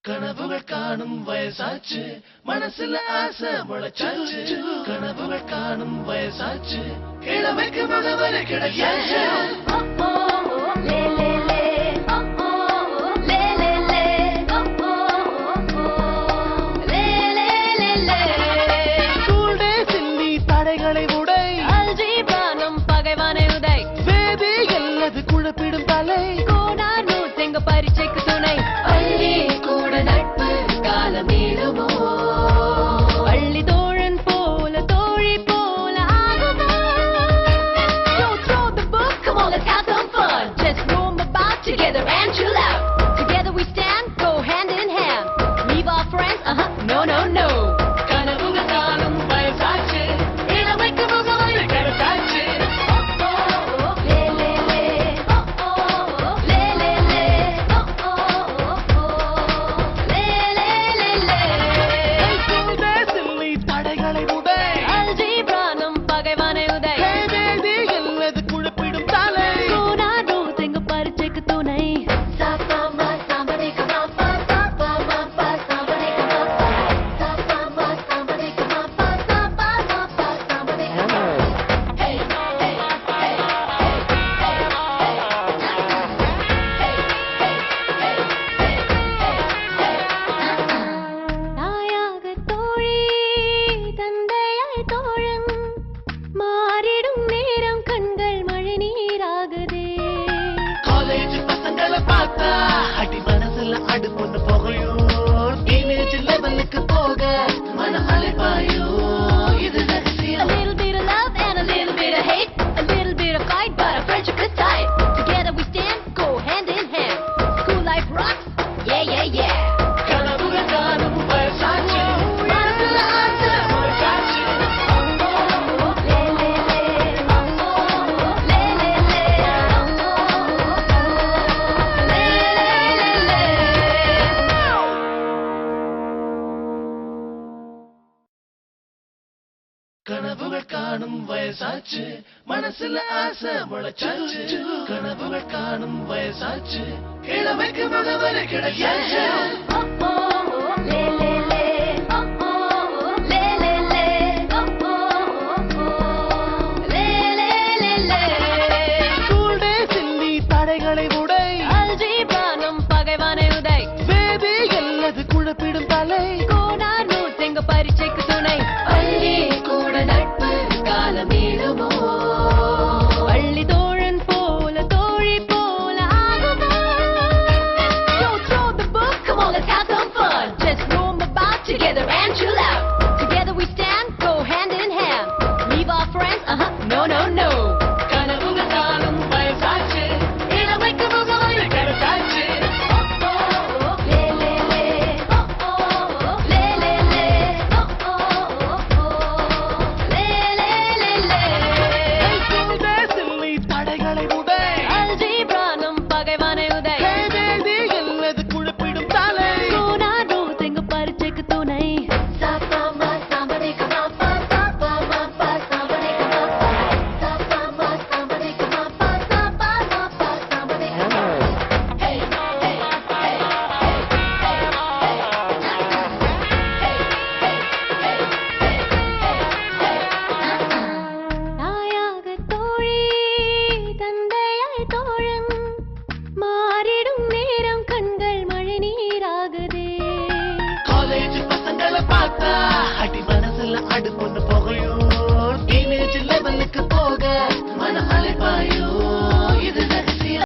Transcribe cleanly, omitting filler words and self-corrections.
கனவுகள் காணும் வயசாச்சு, மனசுல ஆசை முளைச்சாச்சு. கனவுகள் காணும் வயசாச்சு, இளமைக்கு முகவரி கிடைச்சாச்சு. தடைகளை உடை அல்ஜீப்ரானும் பகைவானை உதை வேதி எல்லது குழப்பிடும் தலை கோடானு செங்க பரீட்சைக்கு துணை அள்ளி கூட நட்பு காலமேலுமோ பள்ளி தோழன் போல தோழி போல ஆகுமோ. Don't throw the book, come on let's have some fun. Just roam about together and chill out. Together we stand, go hand in hand. Leave our friends, no no no. கனவுகள் காணும் வயசாச்சு, இளமைக்கு முகவரி கிடைச்சாச்சு. தடைகளை உடை அல்ஜீப்ரானும் பகைவானை உதை வேதி எல்லது குழப்பிடும் தலை கோடானு செங்க பரீட்சைக்கு துணை தாயாக தோழி தந்தையாய் தோழன் மாறிடும் நேரம் கண்கள் மழை நீராகுதே. காலேஜ் பசங்களை பார்த்தா அடி மனசுல அடுப்புன்னு புகையும். டீனேஜ் லெவலுக்கு போக மன அலைப்பாயோ, இது A ரகசியம். little bit of love and a little bit of hate, a little bit of fight but our friendship is tight. Together we stand, go hand in hand. School life rocks, yeah yeah yeah. கனவுகள் காணும் வயசாச்சு, மனசுல ஆசை முளைச்சாச்சு. கனவுகள் காணும் வயசாச்சு, மனசுல ஆசை முளைச்சாச்சு. கனவுகள் காணும் வயசாச்சு, இளமைக்கு முகவரி கிடைச்சாச்சு. ஸ்கூல் டேஸில் நீ தடைகளை உடை அல்ஜீப்ரானும் பகைவானை உதை வேதி எல்லது குழப்பிடும் தலை கோடானு செங்க பரீட்சைக்கு துணை அள்ளி கூட நட்பு காலமேலுமோ பள்ளி தோழன் போல தோழி போல ஆகுமோ. Don't throw the book, come on let's have some fun. Just roam about together and chill out. Together we stand, go hand in hand. Leave our friends, no no no. கனவுகள் காணும் வயசாச்சு, இளமைக்கு முகவரி கிடைச்சாச்சு. ஸ்கூல் டேஸில் நீ தடைகளை உடை அல்ஜீப்ரானும் பகைவானை உதை வேதி எல்லது குழப்பிடும் தலை கோடானு செங்க பரீட்சைக்கு துணை தாயாக தோழி தந்தையாய் தோழன் மாறிடும் நேரம் கண்கள் மழை நீராகுதே. காலேஜ் பசங்களை பார்த்தா அடி மனசுல அடுப்புன்னு புகையும். டீனேஜ் லெவலுக்கு போக மன